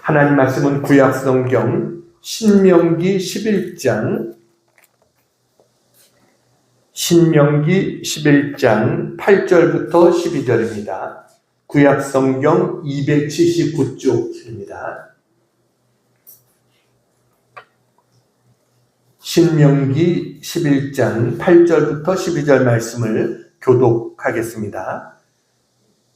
하나님 말씀은 구약 성경 신명기 11장 8절부터 12절입니다. 구약 성경 279쪽입니다. 신명기 11장 8절부터 12절 말씀을 교독하겠습니다.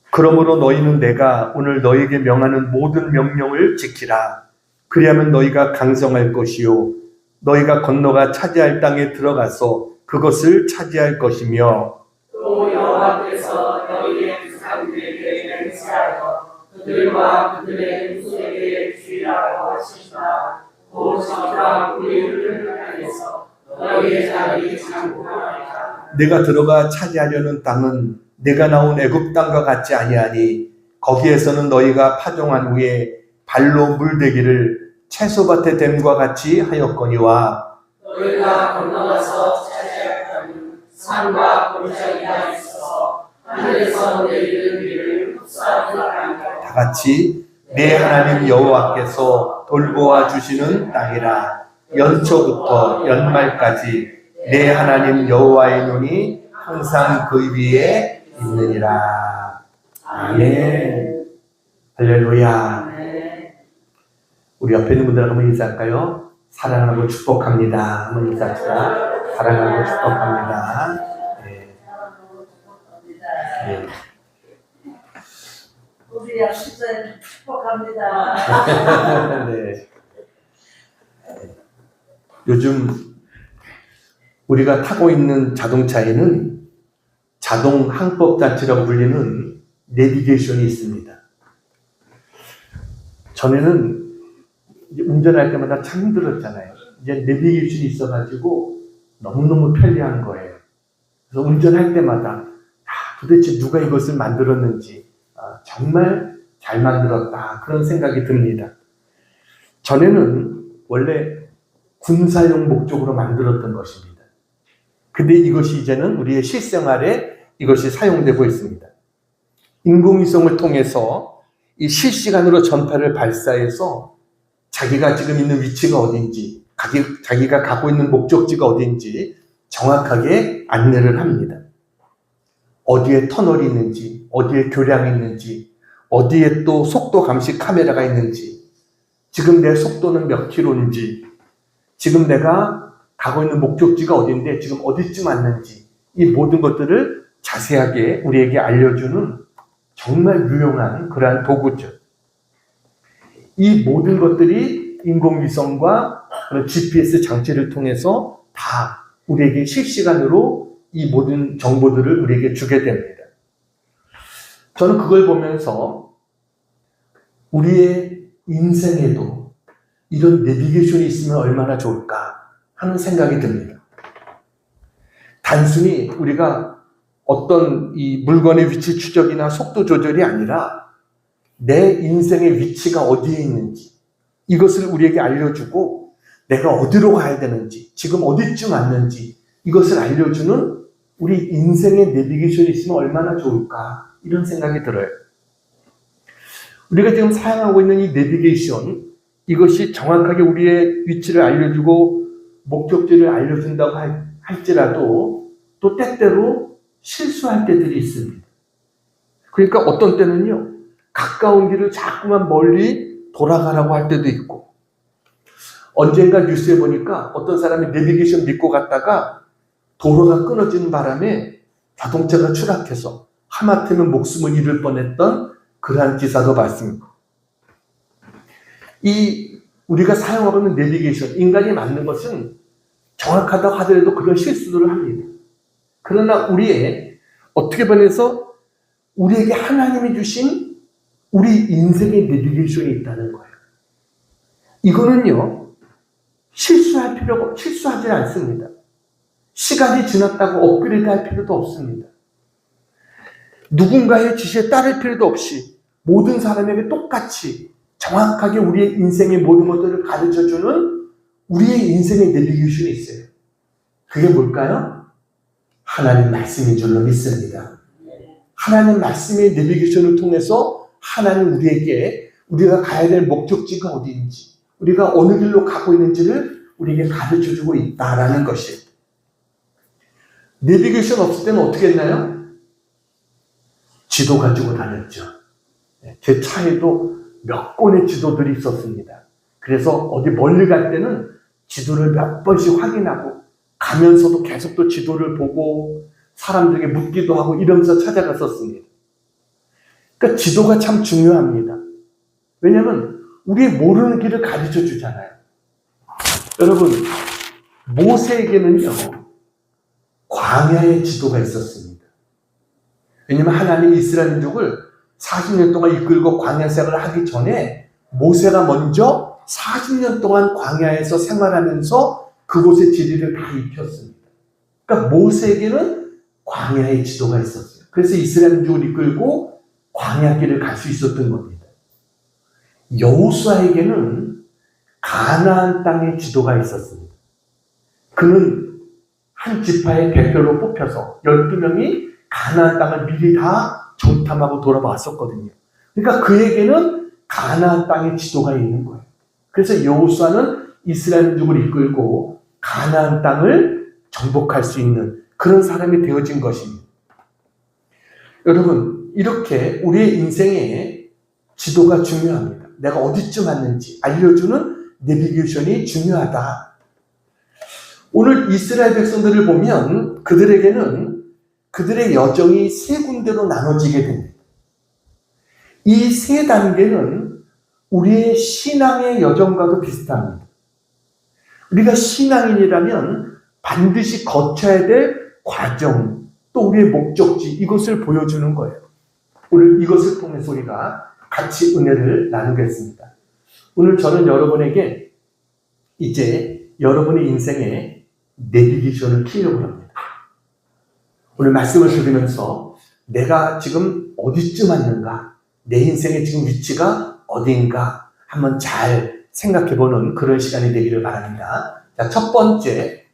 그러므로 너희는 내가 오늘 너희에게 명하는 모든 명령을 지키라. 그리하면 너희가 강성할 것이요 너희가 건너가 차지할 땅에 들어가서 그것을 차지할 것이며 또 여호와께서 너희의 조상들에게 맹세하여 그들과 그들의 후손에게 주의라고 하시니라. 곧 저희가 우리를 향해서 너희의 자리 장구하리라. 내가 들어가 차지하려는 땅은 내가 나온 애굽 땅과 같지 아니하니 거기에서는 너희가 파종한 후에 발로 물대기를 채소밭에 댐과 같이 하였거니와 너희가 건너가서 차지할 땅은 산과 골짜기가 있어서 하늘에서 내리는 비를 흡수하는 땅이라. 다 같이 내 하나님 여호와께서 돌보아 주시는 땅이라. 연초부터 연말까지 내 하나님 여호와의 눈이 항상 그 위에 있느니라. 아멘. 할렐루야. 우리 옆에 있는 분들 한번 인사할까요? 사랑하고 축복합니다. 한번 인사합시다. 사랑하고 축복합니다. 네. 네. 우리 약속자님 축복합니다. 네. 요즘 우리가 타고 있는 자동차에는 자동 항법 장치라고 불리는 내비게이션이 있습니다. 전에는 운전할 때마다 참 힘들었잖아요. 이제 내비게이션이 있어가지고 너무너무 편리한 거예요. 그래서 운전할 때마다 도대체 누가 이것을 만들었는지 정말 잘 만들었다 그런 생각이 듭니다. 전에는 원래 군사용 목적으로 만들었던 것입니다. 근데 이것이 이제는 우리의 실생활에 이것이 사용되고 있습니다. 인공위성을 통해서 이 실시간으로 전파를 발사해서 자기가 지금 있는 위치가 어딘지, 자기가 가고 있는 목적지가 어딘지 정확하게 안내를 합니다. 어디에 터널이 있는지, 어디에 교량이 있는지, 어디에 또 속도 감시 카메라가 있는지, 지금 내 속도는 몇 킬로인지, 지금 내가 가고 있는 목적지가 어딘데 지금 어디쯤 왔는지 이 모든 것들을 자세하게 우리에게 알려주는 정말 유용한 그러한 도구죠. 이 모든 것들이 인공위성과 GPS 장치를 통해서 다 우리에게 실시간으로 이 모든 정보들을 우리에게 주게 됩니다. 저는 그걸 보면서 우리의 인생에도 이런 내비게이션이 있으면 얼마나 좋을까 하는 생각이 듭니다. 단순히 우리가 어떤 이 물건의 위치 추적이나 속도 조절이 아니라 내 인생의 위치가 어디에 있는지 이것을 우리에게 알려주고 내가 어디로 가야 되는지 지금 어디쯤 왔는지 이것을 알려주는 우리 인생의 내비게이션이 있으면 얼마나 좋을까 이런 생각이 들어요. 우리가 지금 사용하고 있는 이 내비게이션 이것이 정확하게 우리의 위치를 알려주고 목적지를 알려준다고 할지라도 또 때때로 실수할 때들이 있습니다. 그러니까 어떤 때는요 가까운 길을 자꾸만 멀리 돌아가라고 할 때도 있고 언젠가 뉴스에 보니까 어떤 사람이 내비게이션 믿고 갔다가 도로가 끊어지는 바람에 자동차가 추락해서 하마터면 목숨을 잃을 뻔했던 그러한 기사도 봤습니다. 이 우리가 사용하고 있는 내비게이션, 인간이 만든 것은 정확하다고 하더라도 그런 실수들을 합니다. 그러나 우리의 어떻게 보내서 우리에게 하나님이 주신 우리 인생의 내비게이션이 있다는 거예요. 이거는요 실수하지 않습니다. 시간이 지났다고 업그레이드 할 필요도 없습니다. 누군가의 지시에 따를 필요도 없이 모든 사람에게 똑같이 정확하게 우리의 인생의 모든 것들을 가르쳐주는 우리의 인생의 내비게이션이 있어요. 그게 뭘까요? 하나님 말씀인 줄로 믿습니다. 하나님 말씀의 내비게이션을 통해서 하나님 우리에게 우리가 가야 될 목적지가 어디인지, 우리가 어느 길로 가고 있는지를 우리에게 가르쳐주고 있다라는 것이. 내비게이션 없을 때는 어떻게 했나요? 지도 가지고 다녔죠. 제 차에도 몇 권의 지도들이 있었습니다. 그래서 어디 멀리 갈 때는 지도를 몇 번씩 확인하고 가면서도 계속 또 지도를 보고 사람들에게 묻기도 하고 이러면서 찾아갔었습니다. 그러니까 지도가 참 중요합니다. 왜냐하면 우리의 모르는 길을 가르쳐 주잖아요. 여러분, 모세에게는요, 광야의 지도가 있었습니다. 왜냐하면 하나님이 이스라엘 민족을 40년 동안 이끌고 광야 생활을 하기 전에 모세가 먼저 40년 동안 광야에서 생활하면서 그곳의 지리를 다 익혔습니다. 그러니까 모세에게는 광야의 지도가 있었어요. 그래서 이스라엘 민족을 이끌고 광야길을 갈 수 있었던 겁니다. 여호수아에게는 가나안 땅의 지도가 있었습니다. 그는 한 지파의 대표로 뽑혀서 12명이 가나안 땅을 미리 다 정탐하고 돌아왔었거든요. 그러니까 그에게는 가나안 땅의 지도가 있는 거예요. 그래서 여호수아는 이스라엘 민족을 이끌고 가나안 땅을 정복할 수 있는 그런 사람이 되어진 것입니다. 여러분, 이렇게 우리의 인생에 지도가 중요합니다. 내가 어디쯤 왔는지 알려주는 내비게이션이 중요하다. 오늘 이스라엘 백성들을 보면 그들에게는 그들의 여정이 세 군데로 나눠지게 됩니다. 이 세 단계는 우리의 신앙의 여정과도 비슷합니다. 우리가 신앙인이라면 반드시 거쳐야 될 과정, 또 우리의 목적지, 이것을 보여주는 거예요. 오늘 이것을 통해서 우리가 같이 은혜를 나누겠습니다. 오늘 저는 여러분에게 이제 여러분의 인생에 내비게이션을 키우려고 합니다. 오늘 말씀을 들으면서 내가 지금 어디쯤 왔는가, 내 인생의 지금 위치가 어디인가 한번 잘 생각해보는 그런 시간이 되기를 바랍니다. 자, 첫 번째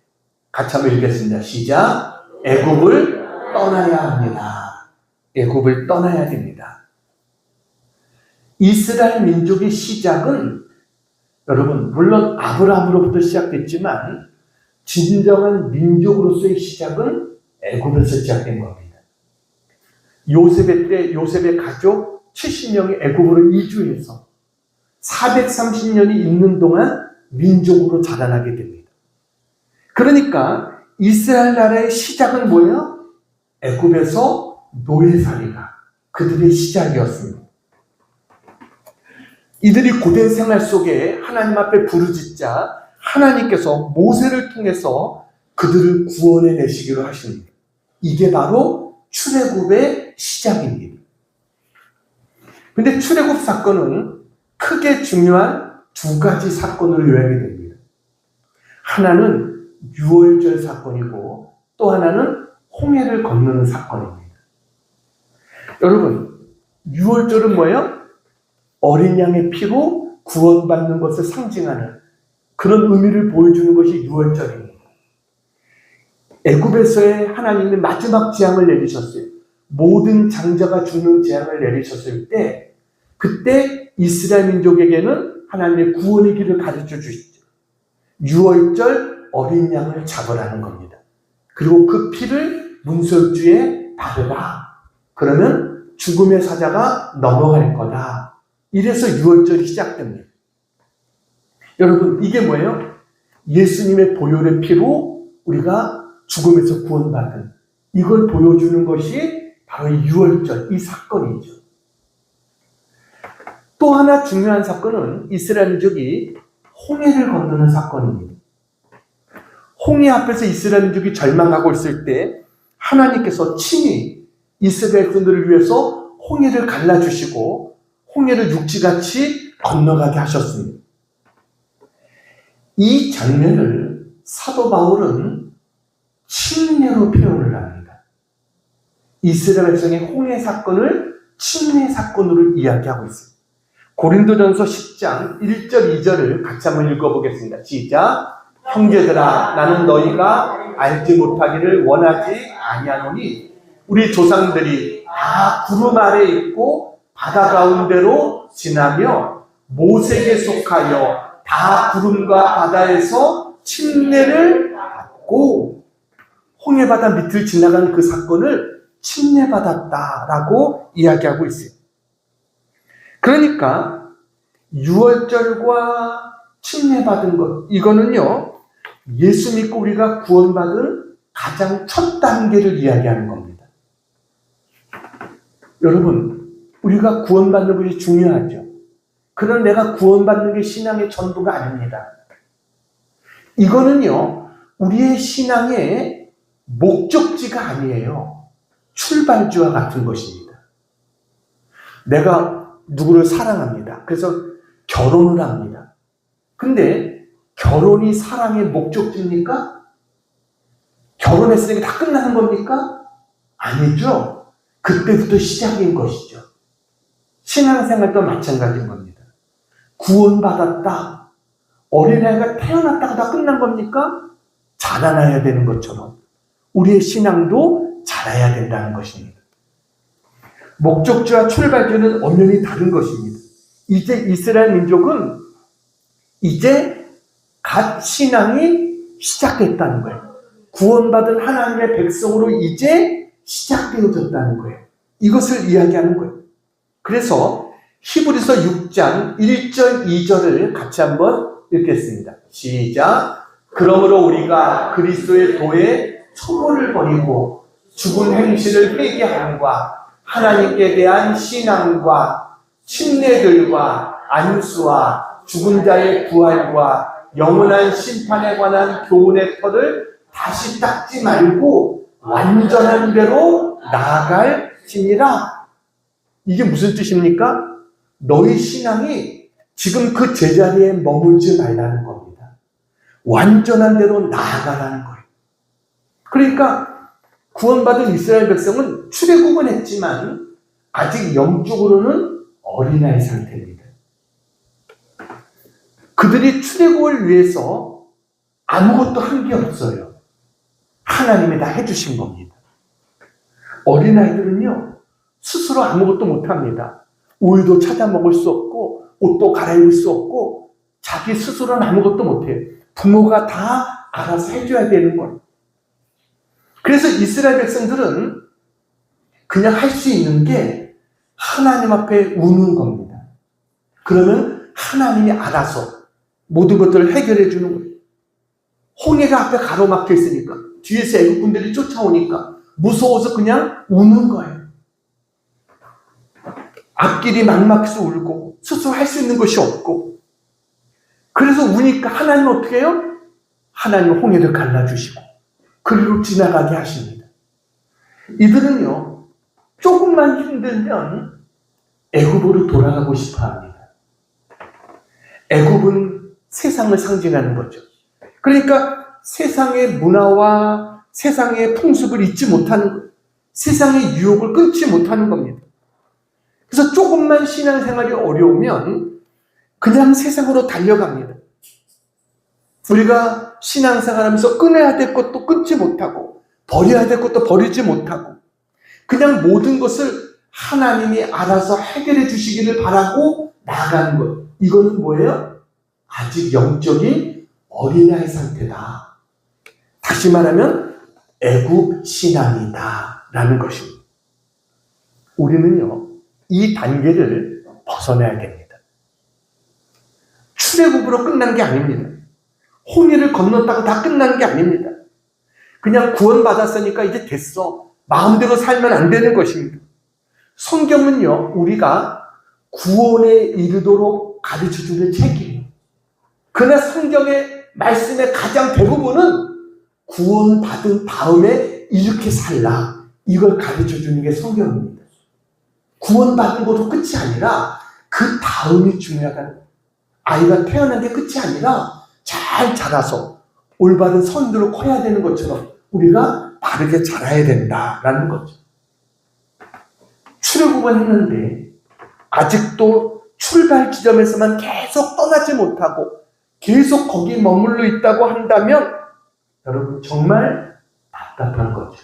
같이 한번 읽겠습니다. 시작. 애굽을 떠나야 합니다. 애굽을 떠나야 됩니다. 이스라엘 민족의 시작은 여러분 물론 아브라함으로부터 시작됐지만 진정한 민족으로서의 시작은 애굽에서 시작된 겁니다. 요셉의 때 요셉의 가족 70명이 애굽으로 이주해서 430년이 있는 동안 민족으로 자라나게 됩니다. 그러니까 이스라엘 나라의 시작은 뭐예요? 애굽에서 노예살이가 그들의 시작이었습니다. 이들이 고된 생활 속에 하나님 앞에 부르짖자 하나님께서 모세를 통해서 그들을 구원해 내시기로 하십니다. 이게 바로 출애굽의 시작입니다. 근데 출애굽 사건은 크게 중요한 두 가지 사건으로 요약이 됩니다. 하나는 유월절 사건이고 또 하나는 홍해를 건너는 사건입니다. 여러분, 유월절은 뭐예요? 어린 양의 피로 구원받는 것을 상징하는 그런 의미를 보여주는 것이 유월절입니다. 애굽에서의 하나님이 마지막 재앙을 내리셨어요. 모든 장자가 죽는 재앙을 내리셨을 때 그때 이스라엘 민족에게는 하나님의 구원의 길을 가르쳐 주시죠. 유월절 어린 양을 잡으라는 겁니다. 그리고 그 피를 문설주에 바르라. 그러면 죽음의 사자가 넘어갈 거다. 이래서 유월절이 시작됩니다. 여러분, 이게 뭐예요? 예수님의 보혈의 피로 우리가 죽음에서 구원받은 이걸 보여주는 것이 바로 이 유월절, 이 사건이죠. 또 하나 중요한 사건은 이스라엘 민족이 홍해를 건너는 사건입니다. 홍해 앞에서 이스라엘 민족이 절망하고 있을 때 하나님께서 친히 이스라엘 백성들을 위해서 홍해를 갈라주시고 홍해를 육지같이 건너가게 하셨습니다. 이 장면을 사도 바울은 침례로 표현을 합니다. 이스라엘 백성의 홍해 사건을 침례 사건으로 이야기하고 있습니다. 고린도전서 10장 1절 2절을 같이 한번 읽어보겠습니다. 시작. 형제들아, 나는 너희가 알지 못하기를 원하지 아니하노니 우리 조상들이 다 구름 아래 있고 바다 가운데로 지나며 모색에 속하여 다 구름과 바다에서 침례를 받고, 홍해바다 밑을 지나가는 그 사건을 침례받았다라고 이야기하고 있어요. 그러니까 유월절과 침례받은 것, 이거는요 예수 믿고 우리가 구원받은 가장 첫 단계를 이야기하는 겁니다. 여러분, 우리가 구원받는 것이 중요하죠. 그러나 내가 구원받는 게 신앙의 전부가 아닙니다. 이거는요 우리의 신앙의 목적지가 아니에요. 출발지와 같은 것입니다. 내가 누구를 사랑합니다. 그래서 결혼을 합니다. 근데 결혼이 사랑의 목적지입니까? 결혼했으니까 다 끝나는 겁니까? 아니죠. 그때부터 시작인 것이죠. 신앙생활도 마찬가지인 겁니다. 구원받았다. 어린아이가 태어났다가 다 끝난 겁니까? 자라나야 되는 것처럼 우리의 신앙도 자라야 된다는 것입니다. 목적지와 출발지는 엄연히 다른 것입니다. 이제 이스라엘 민족은 이제 갓 신앙이 시작됐다는 거예요. 구원받은 하나님의 백성으로 이제 시작되어졌다는 거예요. 이것을 이야기하는 거예요. 그래서 히브리서 6장 1절 2절을 같이 한번 읽겠습니다. 시작. 그러므로 우리가 그리스도의 도에 초보를 버리고 죽은 행실을 회개함과 하나님께 대한 신앙과 침례들과 안수와 죽은 자의 부활과 영원한 심판에 관한 교훈의 터를 다시 닦지 말고 완전한 대로 나아갈지니라. 이게 무슨 뜻입니까? 너희 신앙이 지금 그 제자리에 머물지 말라는 겁니다. 완전한 대로 나아가라는 거예요. 그러니까 구원받은 이스라엘 백성은 출애굽은 했지만 아직 영적으로는 어린아이 상태입니다. 그들이 출애굽을 위해서 아무것도 한 게 없어요. 하나님이 다 해주신 겁니다. 어린아이들은요 스스로 아무것도 못합니다. 우유도 찾아 먹을 수 없고 옷도 갈아입을 수 없고 자기 스스로는 아무것도 못해요. 부모가 다 알아서 해줘야 되는 거예요. 그래서 이스라엘 백성들은 그냥 할 수 있는 게 하나님 앞에 우는 겁니다. 그러면 하나님이 알아서 모든 것들을 해결해 주는 거예요. 홍해가 앞에 가로막혀 있으니까 뒤에서 애국군들이 쫓아오니까 무서워서 그냥 우는 거예요. 앞길이 막막해서 울고 스스로 할 수 있는 것이 없고, 그래서 우니까 하나님은 어떻게 해요? 하나님은 홍해를 갈라주시고 그리로 지나가게 하십니다. 이들은요 조금만 힘들면 애굽으로 돌아가고 싶어 합니다. 애굽은 세상을 상징하는 거죠. 그러니까 세상의 문화와 세상의 풍습을 잊지 못하는 거예요. 세상의 유혹을 끊지 못하는 겁니다. 그래서 조금만 신앙생활이 어려우면 그냥 세상으로 달려갑니다. 우리가 신앙생활하면서 끊어야 될 것도 끊지 못하고 버려야 될 것도 버리지 못하고 그냥 모든 것을 하나님이 알아서 해결해 주시기를 바라고 나아가는 것. 이거는 뭐예요? 아직 영적인 어린아이 상태다. 다시 말하면 애굽 신앙이다 라는 것입니다. 우리는요 이 단계를 벗어나야 됩니다. 출애굽으로 끝난 게 아닙니다. 홍해를 건넜다고 다 끝난 게 아닙니다. 그냥 구원받았으니까 이제 됐어. 마음대로 살면 안 되는 것입니다. 성경은요 우리가 구원에 이르도록 가르쳐주는 책이에요. 그러나 성경의 말씀의 가장 대부분은 구원받은 다음에 이렇게 살라, 이걸 가르쳐주는 게 성경입니다. 구원받은 것도 끝이 아니라 그 다음이 중요하다는 거예요. 아이가 태어난 게 끝이 아니라 잘 자라서 올바른 선두로 커야 되는 것처럼 우리가 바르게 자라야 된다라는 거죠. 출애굽은 했는데 아직도 출발 지점에서만 계속 떠나지 못하고 계속 거기 머물러 있다고 한다면 여러분 정말 답답한 거죠.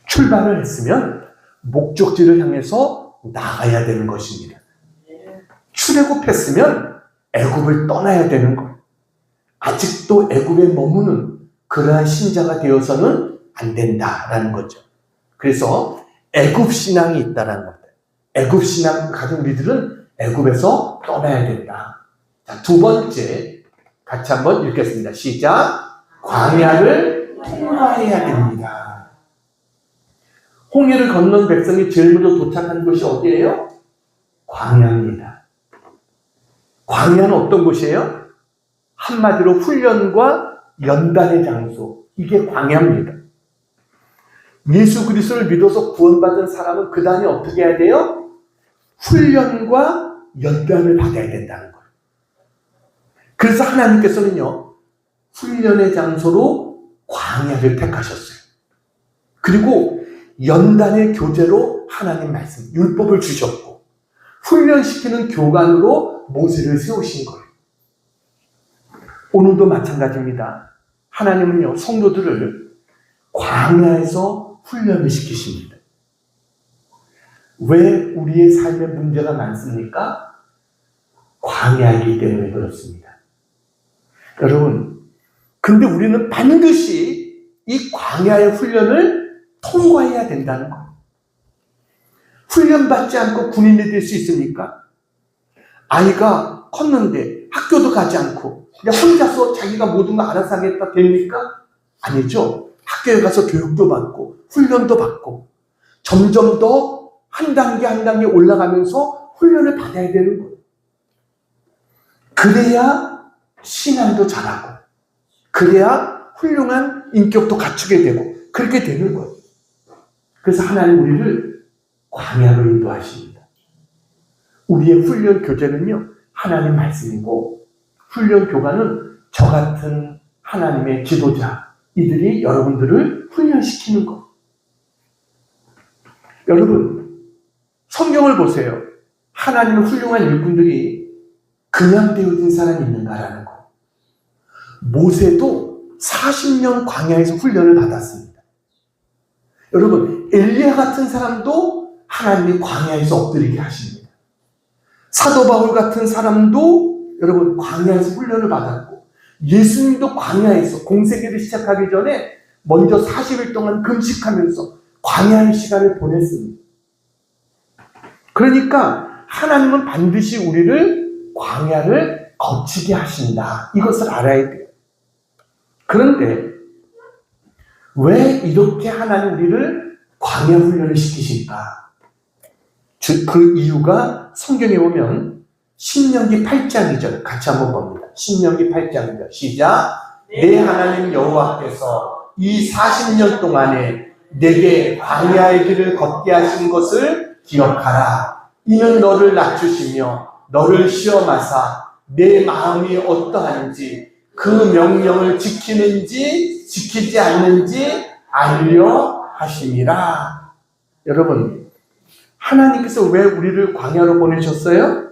출발을 했으면 목적지를 향해서 나가야 되는 것입니다. 출애굽했으면 애굽을 떠나야 되는 것. 아직도 애굽에 머무는 그러한 신자가 되어서는 안 된다라는 거죠. 그래서 애굽 신앙이 있다라는 겁니다. 애굽 신앙 가진 우리들은 애굽에서 떠나야 된다. 자, 두 번째 같이 한번 읽겠습니다. 시작. 광야를 통과해야 됩니다. 홍해를 건넌 백성이 제일 먼저 도착한 곳이 어디예요? 광야입니다. 광야는 어떤 곳이에요? 한마디로 훈련과 연단의 장소. 이게 광야입니다. 예수 그리스도를 믿어서 구원받은 사람은 그 다음에 어떻게 해야 돼요? 훈련과 연단을 받아야 된다는 거예요. 그래서 하나님께서는요, 훈련의 장소로 광야를 택하셨어요. 그리고 연단의 교재로 하나님 말씀, 율법을 주셨고, 훈련시키는 교관으로 모세를 세우신 거예요. 오늘도 마찬가지입니다. 하나님은요, 성도들을 광야에서 훈련을 시키십니다. 왜 우리의 삶에 문제가 많습니까? 광야이기 때문에 그렇습니다. 여러분, 근데 우리는 반드시 이 광야의 훈련을 통과해야 된다는 거예요. 훈련받지 않고 군인이 될 수 있습니까? 아이가 컸는데 학교도 가지 않고 그냥 혼자서 자기가 모든 거 알아서 하겠다 됩니까? 아니죠. 학교에 가서 교육도 받고 훈련도 받고 점점 더 한 단계 한 단계 올라가면서 훈련을 받아야 되는 거예요. 그래야 신앙도 잘하고 그래야 훌륭한 인격도 갖추게 되고 그렇게 되는 거예요. 그래서 하나님 우리를 광야로 인도하십니다. 우리의 훈련 교재는요, 하나님 말씀이고 훈련 교관은 저 같은 하나님의 지도자, 이들이 여러분들을 훈련시키는 것. 여러분, 성경을 보세요. 하나님의 훌륭한 일꾼들이 그냥 되어진 사람이 있는가라는 거. 모세도 40년 광야에서 훈련을 받았습니다. 여러분, 엘리야 같은 사람도 하나님이 광야에서 엎드리게 하십니다. 사도 바울 같은 사람도 여러분 광야에서 훈련을 받았고, 예수님도 광야에서 공생애를 시작하기 전에 먼저 40일 동안 금식하면서 광야의 시간을 보냈습니다. 그러니까 하나님은 반드시 우리를 광야를 거치게 하신다. 이것을 알아야 돼요. 그런데 왜 이렇게 하나님 우리를 광야 훈련을 시키실까? 그 이유가 성경에 보면 신명기 8장이죠. 같이 한번 봅니다. 신명기 8장이죠. 시작. 내 하나님 여호와께서 이 40년 동안에 내게 광야의 길을 걷게 하신 것을 기억하라. 이는 너를 낮추시며 너를 시험하사 내 마음이 어떠한지 그 명령을 지키는지 지키지 않는지 알려 하심이라. 여러분, 하나님께서 왜 우리를 광야로 보내셨어요?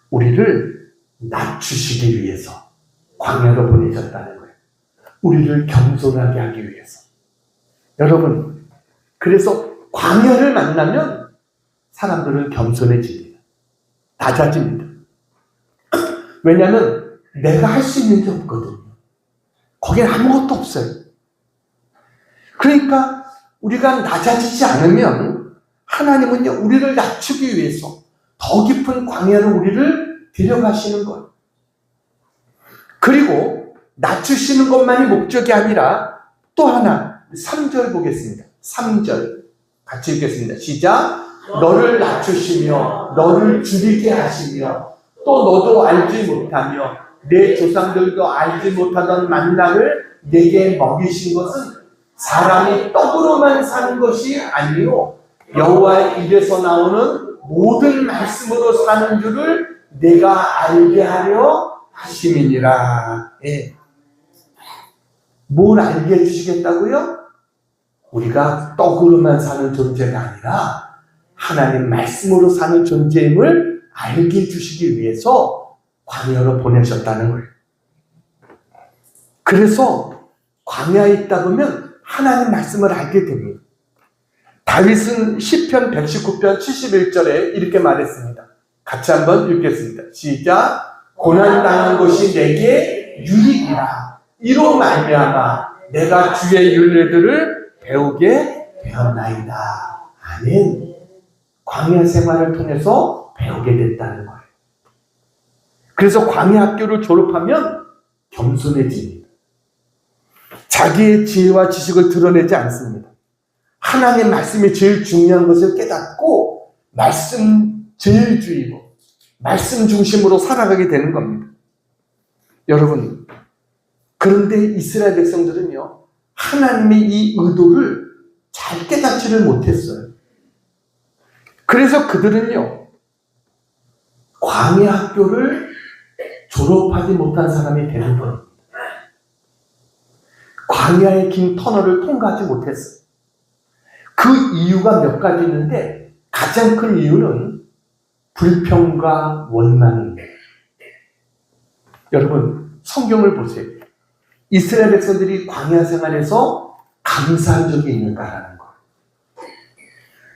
우리를 낮추시기 위해서 광야로 보내셨다는 거예요. 우리를 겸손하게 하기 위해서. 여러분, 그래서 광야를 만나면 사람들은 겸손해집니다. 낮아집니다. 왜냐하면 내가 할 수 있는 게 없거든요. 거기에 아무것도 없어요. 그러니까 우리가 낮아지지 않으면 하나님은요, 우리를 낮추기 위해서 더 깊은 광야로 우리를 데려가시는 거예요. 그리고 낮추시는 것만이 목적이 아니라 또 하나, 3절 보겠습니다. 3절 같이 읽겠습니다. 시작. 너를 낮추시며 너를 줄이게 하시며 또 너도 알지 못하며 내 조상들도 알지 못하던 만나를 내게 먹이신 것은 사람이 떡으로만 사는 것이 아니요 여호와의 입에서 나오는 모든 말씀으로 사는 줄을 내가 알게 하려 하심이니라. 예. 뭘 알게 해주시겠다고요? 우리가 떡으로만 사는 존재가 아니라 하나님 말씀으로 사는 존재임을 알게 해주시기 위해서 광야로 보내셨다는 거예요. 그래서 광야에 있다 보면 하나님 말씀을 알게 됩니다. 다윗은 시편 119편 71절에 이렇게 말했습니다. 같이 한번 읽겠습니다. 시작. 고난당한 것이 내게 유익이라. 이로 말미암아 내가 주의 윤례들을 배우게 되었나이다. 아멘. 광야 생활을 통해서 배우게 됐다는 거예요. 그래서 광야 학교를 졸업하면 겸손해집니다. 자기의 지혜와 지식을 드러내지 않습니다. 하나님의 말씀이 제일 중요한 것을 깨닫고 말씀제일주의로, 말씀 중심으로 살아가게 되는 겁니다. 여러분, 그런데 이스라엘 백성들은요, 하나님의 이 의도를 잘 깨닫지를 못했어요. 그래서 그들은요, 광야 학교를 졸업하지 못한 사람이 대부분입니다. 광야의 긴 터널을 통과하지 못했어요. 그 이유가 몇 가지 있는데 가장 큰 이유는 불평과 원망입니다. 여러분, 성경을 보세요. 이스라엘 백성들이 광야 생활에서 감사한 적이 있는가라는 거.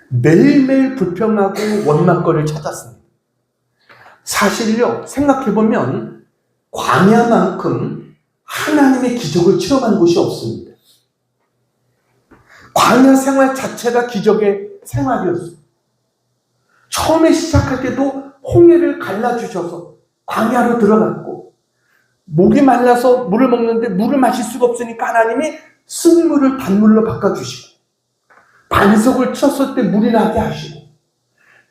매일매일 불평하고 원망거리를 찾았습니다. 사실요, 생각해보면 광야만큼 하나님의 기적을 체험한 곳이 없습니다. 광야 생활 자체가 기적의 생활이었어요. 처음에 시작할 때도 홍해를 갈라주셔서 광야로 들어갔고, 목이 말라서 물을 먹는데 물을 마실 수가 없으니까 하나님이 쓴물을 단물로 바꿔주시고, 반석을 쳤을 때 물이 나게 하시고,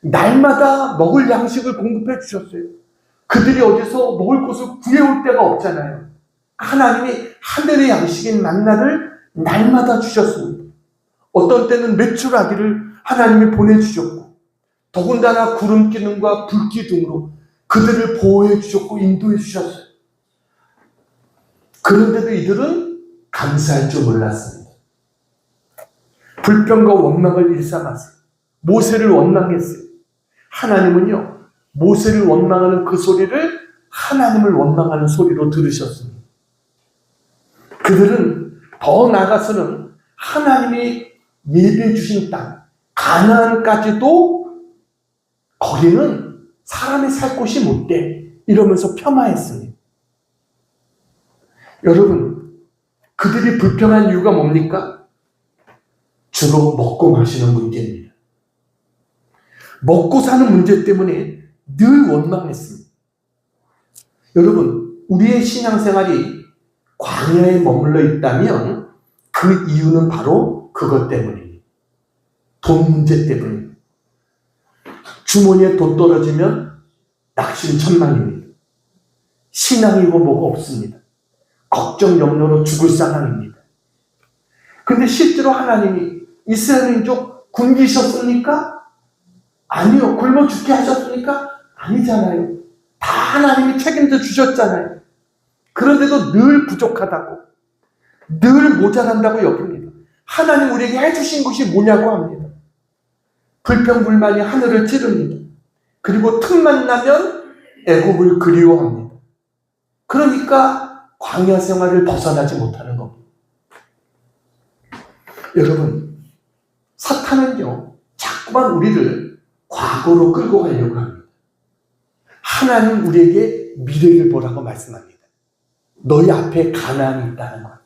날마다 먹을 양식을 공급해 주셨어요. 그들이 어디서 먹을 것을 구해올 데가 없잖아요. 하나님이 하늘의 양식인 만나를 날마다 주셨습니다. 어떤 때는 메추라기를 하나님이 보내주셨고, 더군다나 구름 기둥과 불 기둥으로 그들을 보호해 주셨고 인도해 주셨어요. 그런데도 이들은 감사할 줄 몰랐습니다. 불평과 원망을 일삼았어요. 모세를 원망했어요. 하나님은요, 모세를 원망하는 그 소리를 하나님을 원망하는 소리로 들으셨습니다. 그들은 더 나아가서는 하나님이 예배해 주신 땅 가나안까지도 거기는 사람이 살 곳이 못 돼 이러면서 폄하했습니다. 여러분, 그들이 불평한 이유가 뭡니까? 주로 먹고 마시는 문제입니다. 먹고 사는 문제 때문에 늘 원망했습니다. 여러분, 우리의 신앙생활이 광야에 머물러 있다면 그 이유는 바로 그것 때문입니다. 돈 문제 때문입니다. 주머니에 돈 떨어지면 낙심천만입니다. 신앙이고 뭐가 없습니다. 걱정 염려로 죽을 상황입니다. 근데 실제로 하나님이 이스라엘 민족 굶기셨습니까? 아니요. 굶어 죽게 하셨습니까? 아니잖아요. 다 하나님이 책임져 주셨잖아요. 그런데도 늘 부족하다고, 늘 모자란다고 여깁니다. 하나님 우리에게 해주신 것이 뭐냐고 합니다. 불평불만이 하늘을 찌릅니다. 그리고 틈만 나면 애굽을 그리워합니다. 그러니까 광야 생활을 벗어나지 못하는 겁니다. 여러분, 사탄은요, 자꾸만 우리를 과거로 끌고 가려고 합니다. 하나님 우리에게 미래를 보라고 말씀합니다. 너희 앞에 가나안이 있다는 거예요.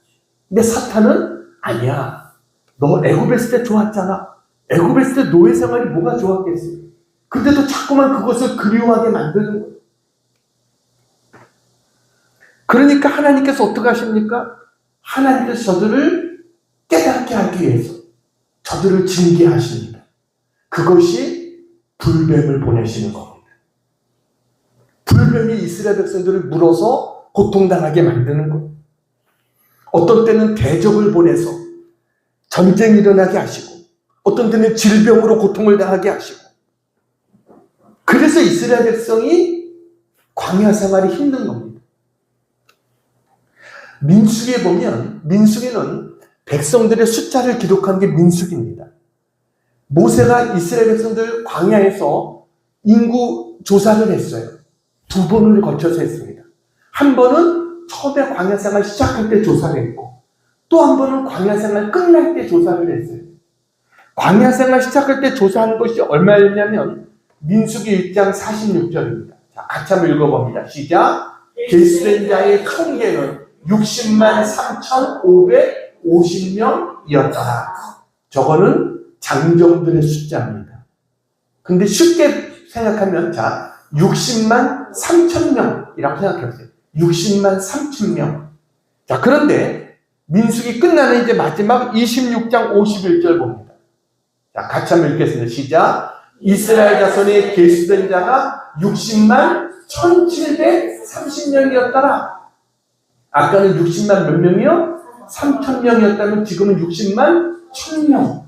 근데 사탄은 아니야. 너 애굽에 있을 때 좋았잖아. 애굽에 있을 때 노예 생활이 뭐가 좋았겠어요. 근데도 자꾸만 그것을 그리워하게 만드는 거예요. 그러니까 하나님께서 어떻게 하십니까? 하나님께서 저들을 깨닫게 하기 위해서 저들을 징계하십니다. 그것이 불뱀을 보내시는 겁니다. 불뱀이 이스라엘 백성들을 물어서 고통당하게 만드는 거예요. 어떤 때는 대적을 보내서 전쟁이 일어나게 하시고, 어떤 때는 질병으로 고통을 당하게 하시고, 그래서 이스라엘 백성이 광야 생활이 힘든 겁니다. 민수기에 보면, 민수기는 백성들의 숫자를 기록한 게 민수기입니다. 모세가 이스라엘 백성들 광야에서 인구 조사를 했어요. 2번을 거쳐서 했습니다. 한 번은 처음에 광야 생활 시작할 때 조사를 했고, 또 한 번은 광야 생활 끝날 때 조사를 했어요. 광야 생활 시작할 때 조사한 것이 얼마였냐면 민수기 1장 46절입니다. 자, 같이 한번 읽어봅니다. 시작. 계수된 자의 총계는 60만 3,550명이었더라. 저거는 장정들의 숫자입니다. 근데 쉽게 생각하면 자 60만 3,000명이라고 생각해보세요. 60만 3,000명. 자, 그런데 민수기 끝나는 이제 마지막 26장 51절 봅니다. 자, 같이 한번 읽겠습니다. 시작. 이스라엘 자손의 계수된 자가 60만 1,730명이었더라. 아까는 60만 몇 명이요? 3,000명이었다면 지금은 60만 1,000명.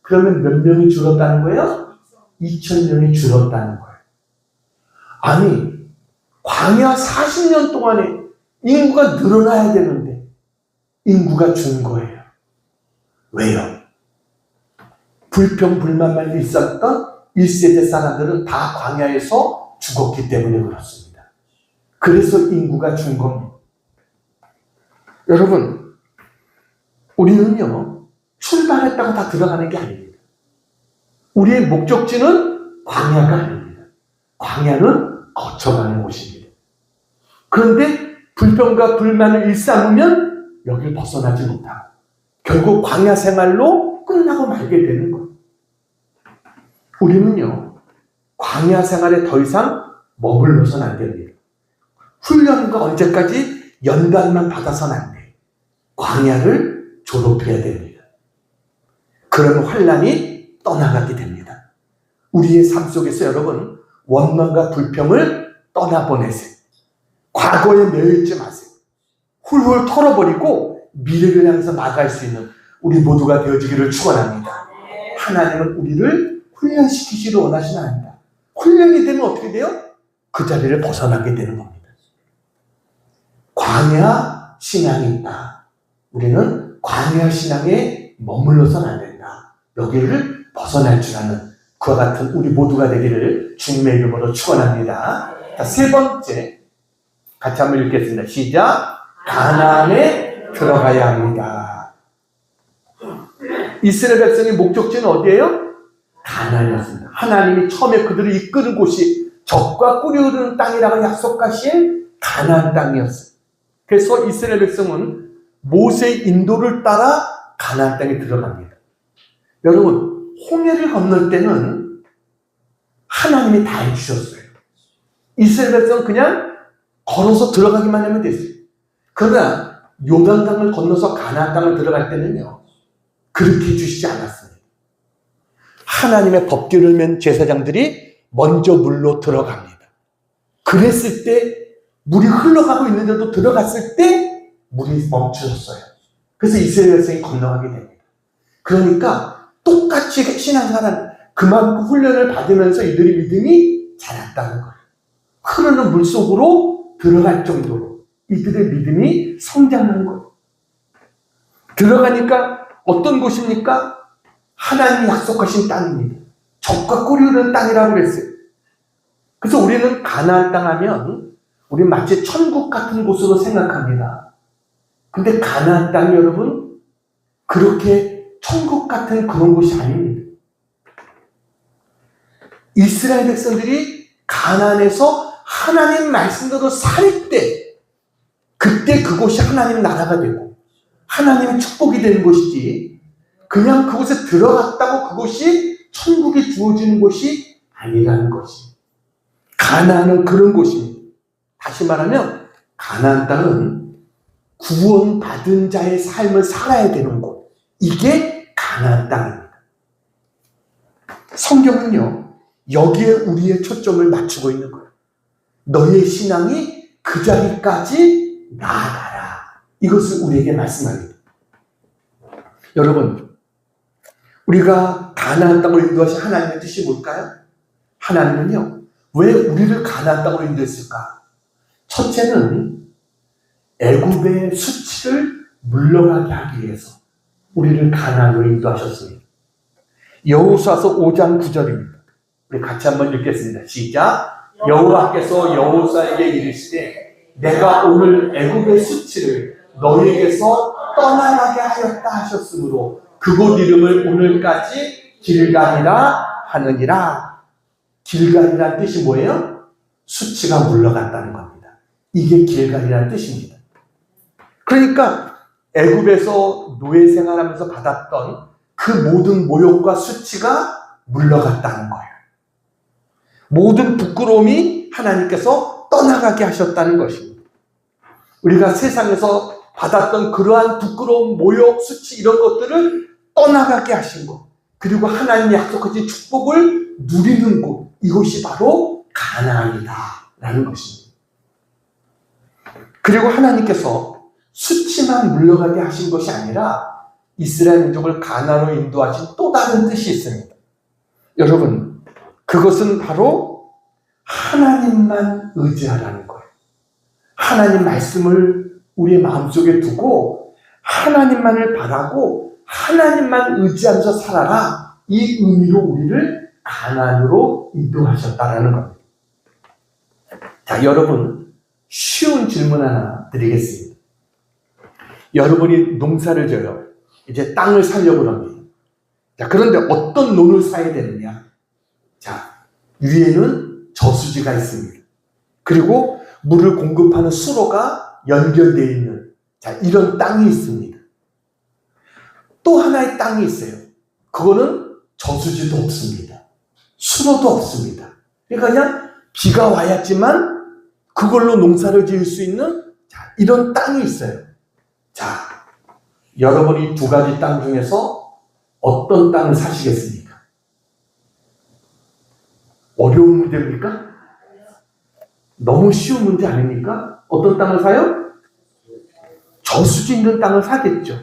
그러면 몇 명이 줄었다는 거예요? 2,000명이 줄었다는 거예요. 아니, 광야 40년 동안에 인구가 늘어나야 되는데 인구가 준 거예요. 왜요? 불평, 불만만 있었던 1세대 사람들은 다 광야에서 죽었기 때문에 그렇습니다. 그래서 인구가 준 겁니다. 여러분, 우리는요, 출발했다고 다 들어가는 게 아닙니다. 우리의 목적지는 광야가 아닙니다. 광야는 거쳐가는 곳입니다. 그런데 불평과 불만을 일삼으면 여길 벗어나지 못하고 결국 광야 생활로 끝나고 말게 되는 거예요. 우리는요, 광야 생활에 더 이상 머물러서는 안 됩니다. 훈련과 언제까지 연단만 받아서는 안 돼요. 광야를 졸업해야 됩니다. 그러면 환란이 떠나가게 됩니다. 우리의 삶 속에서 여러분, 원망과 불평을 떠나보내세요. 과거에 매여있지 마세요. 훌훌 털어버리고 미래를 향해서 나갈 수 있는 우리 모두가 되어지기를 축원합니다. 하나님은 우리를 훈련시키시를 원하시는 아닙니다. 훈련이 되면 어떻게 돼요? 그 자리를 벗어나게 되는 겁니다. 광야 신앙이 있다. 우리는 광야 신앙에 머물러서는 안 된다. 여기를 벗어날 줄 아는 그와 같은 우리 모두가 되기를 주님의 이름으로 축원합니다. 자, 세 번째, 같이 한번 읽겠습니다. 시작. 가나안에 들어가야 합니다. 이스라엘 백성의 목적지는 어디예요? 가나안이었습니다. 하나님이 처음에 그들을 이끄는 곳이 젖과 꿀이 흐르는 땅이라고 약속하신 가나안 땅이었어요. 그래서 이스라엘 백성은 모세의 인도를 따라 가나안 땅에 들어갑니다. 여러분, 홍해를 건널 때는 하나님이 다 해주셨어요. 이스라엘 백성은 그냥 걸어서 들어가기만 하면 됐어요. 그러나 요단강을 건너서 가나안 땅을 들어갈 때는요, 그렇게 해주시지 않았습니다. 하나님의 법궤를 맨 제사장들이 먼저 물로 들어갑니다. 그랬을 때 물이 흘러가고 있는데도 들어갔을 때 물이 멈추셨어요. 그래서 이스라엘 백성이 건너가게 됩니다. 그러니까 똑같이 신앙생활은 그만큼 훈련을 받으면서 이들의 믿음이 자랐다는 거예요. 흐르는 물 속으로 들어갈 정도로 이들의 믿음이 성장하는 거예요. 들어가니까 어떤 곳입니까? 하나님이 약속하신 땅입니다. 젖과 꿀이 흐르는 땅이라고 그랬어요. 그래서 우리는 가나안 땅 하면 우리 마치 천국 같은 곳으로 생각합니다. 근데 가나안 땅이 여러분 그렇게 천국 같은 그런 곳이 아닙니다. 이스라엘 백성들이 가나안에서 하나님 말씀대로 살 때 그때 그곳이 하나님 나라가 되고 하나님의 축복이 되는 곳이지 그냥 그곳에 들어갔다고 그곳이 천국이 주어지는 곳이 아니라는 것이. 가나안은 그런 곳입니다. 다시 말하면 가나안 땅은 구원받은 자의 삶을 살아야 되는 곳. 이게 가나안 땅입니다. 성경은요, 여기에 우리의 초점을 맞추고 있는 거예요. 너의 신앙이 그 자리까지 나아가라. 이것을 우리에게 말씀합니다. 여러분, 우리가 가나안 땅으로 인도하신 하나님의 뜻이 뭘까요? 하나님은요, 왜 우리를 가나안 땅으로 인도했을까? 첫째는 애굽의 수치를 물러가게 하기 위해서 우리를 가나안으로 인도하셨습니다. 여호수아서 5장 9절입니다. 우리 같이 한번 읽겠습니다. 시작. 여호와께서 여호수아에게 이르시되 내가 오늘 애굽의 수치를 너희에게서 떠나가게 하였다 하셨으므로 그곳 이름을 오늘까지 길갈이라 하느니라. 길갈이라는 뜻이 뭐예요? 수치가 물러간다는 겁니다. 이게 길갈이라는 뜻입니다. 그러니까 애굽에서 노예 생활하면서 받았던 그 모든 모욕과 수치가 물러갔다는 거예요. 모든 부끄러움이 하나님께서 떠나가게 하셨다는 것입니다. 우리가 세상에서 받았던 그러한 부끄러움, 모욕, 수치 이런 것들을 떠나가게 하신 것, 그리고 하나님이 약속하신 축복을 누리는 곳, 이곳이 바로 가나안이다 라는 것입니다. 그리고 하나님께서 수치만 물러가게 하신 것이 아니라 이스라엘 민족을 가나안으로 인도하신 또 다른 뜻이 있습니다. 여러분, 그것은 바로 하나님만 의지하라는 거예요. 하나님 말씀을 우리의 마음속에 두고 하나님만을 바라고 하나님만 의지하면서 살아라. 이 의미로 우리를 가나안으로 인도하셨다라는 겁니다. 자, 여러분, 쉬운 질문 하나 드리겠습니다. 여러분이 농사를 져요. 이제 땅을 사려고 합니다. 자, 그런데 어떤 논을 사야 되느냐? 자, 위에는 저수지가 있습니다. 그리고 물을 공급하는 수로가 연결되어 있는, 자, 이런 땅이 있습니다. 또 하나의 땅이 있어요. 그거는 저수지도 없습니다. 수로도 없습니다. 그러니까 그냥 비가 와야지만 그걸로 농사를 지을 수 있는, 자, 이런 땅이 있어요. 자, 여러분이 두 가지 땅 중에서 어떤 땅을 사시겠습니까? 어려운 문제입니까? 너무 쉬운 문제 아닙니까? 어떤 땅을 사요? 저수지 있는 땅을 사겠죠.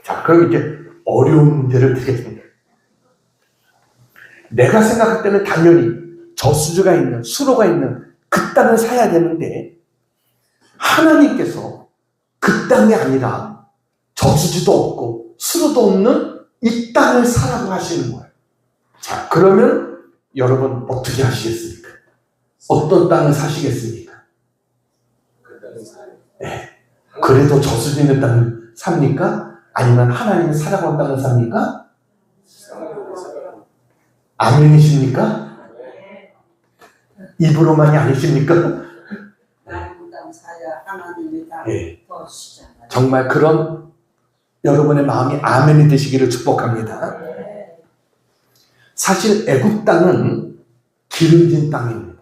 자, 그럼 이제 어려운 문제를 드리겠습니다. 내가 생각할 때는 당연히 저수지가 있는, 수로가 있는 그 땅을 사야 되는데 하나님께서 그 땅이 아니라 저수지도 없고 수로도 없는 이 땅을 사라고 하시는 거예요. 자, 그러면 여러분 어떻게 하시겠습니까? 어떤 땅을 사시겠습니까? 네. 그래도 저수지 있는 땅을 삽니까? 아니면 하나님의 사라고 한 땅을 삽니까? 아멘이십니까? 입으로만이 아니십니까? 네. 정말 그런 여러분의 마음이 아멘이 되시기를 축복합니다. 사실 애굽 땅은 기름진 땅입니다.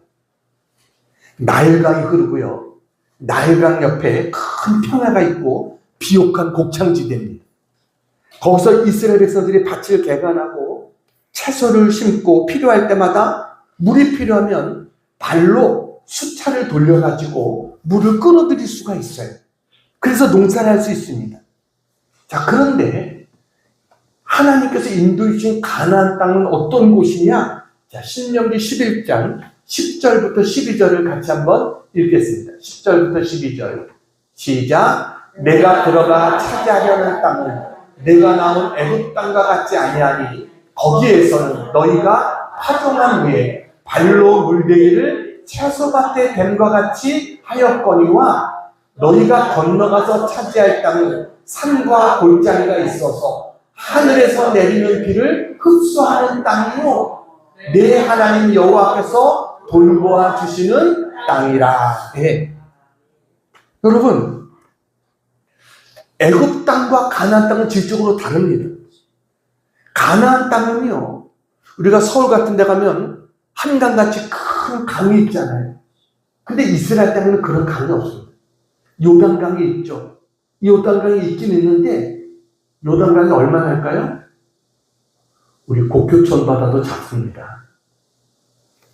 나일강이 흐르고요. 나일강 옆에 큰 평야가 있고 비옥한 곡창지대입니다. 거기서 이스라엘 백성들이 밭을 개간하고 채소를 심고 필요할 때마다 물이 필요하면 발로 수차를 돌려가지고 물을 끌어들일 수가 있어요. 그래서 농사를 할 수 있습니다. 자, 그런데 하나님께서 인도해 주신 가나안 땅은 어떤 곳이냐? 자, 신명기 11장 10절부터 12절을 같이 한번 읽겠습니다. 10절부터 12절 시작. 내가 들어가 차지하려는 땅은 내가 나온 애굽 땅과 같지 아니하니 거기에서는 너희가 파종한 후에 발로 물대기를 채소밭에 댐과 같이 하였거니와 너희가 건너가서 차지할 땅은 산과 골짜기가 있어서 하늘에서 내리는 비를 흡수하는 땅이요 내 하나님 여호와께서 돌보아 주시는 땅이라. 네. 여러분, 애굽 땅과 가나안 땅은 질적으로 다릅니다. 가나안 땅은요, 우리가 서울 같은 데 가면 한강같이 큰 강이 있잖아요. 근데 이스라엘 땅에는 그런 강이 없습니다. 요단강이 있죠. 요단강이 있긴 있는데 요단강이 얼마나 할까요? 우리 곡교촌보다도 작습니다.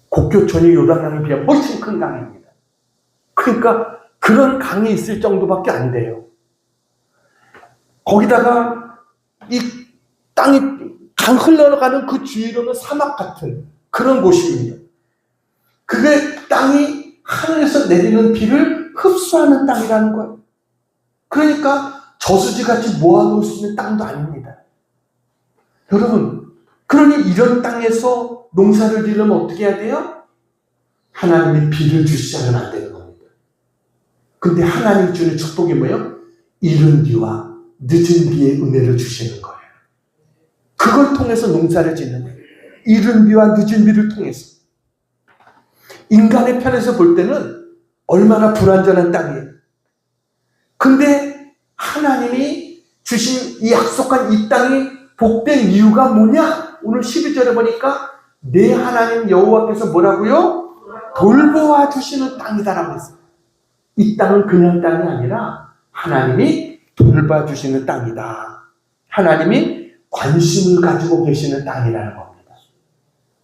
곡교촌이 요단강에 비해 훨씬 큰 강입니다. 그러니까 그런 강이 있을 정도밖에 안 돼요. 거기다가 이 땅이 강 흘러가는 그 주위로는 사막 같은 그런 곳입니다. 그게 땅이 하늘에서 내리는 비를 흡수하는 땅이라는 거예요. 그러니까 저수지같이 모아놓을 수 있는 땅도 아닙니다. 여러분, 그러니 이런 땅에서 농사를 지으려면 어떻게 해야 돼요? 하나님이 비를 주시지 않으면 안 되는 겁니다. 근데 하나님 주는 축복이 뭐예요? 이른 비와 늦은 비의 은혜를 주시는 거예요. 그 그걸 통해서 농사를 짓는 거예요. 이른 비와 늦은 비를 통해서. 인간의 편에서 볼 때는 얼마나 불완전한 땅이에요. 근데 하나님이 주신 이 약속한 이 땅이 복된 이유가 뭐냐? 오늘 12절에 보니까 내 하나님 여호와께서 뭐라고요? 돌보아 주시는 땅이다라고 했어요. 이 땅은 그냥 땅이 아니라 하나님이 돌봐주시는 땅이다. 하나님이 관심을 가지고 계시는 땅이라는 겁니다.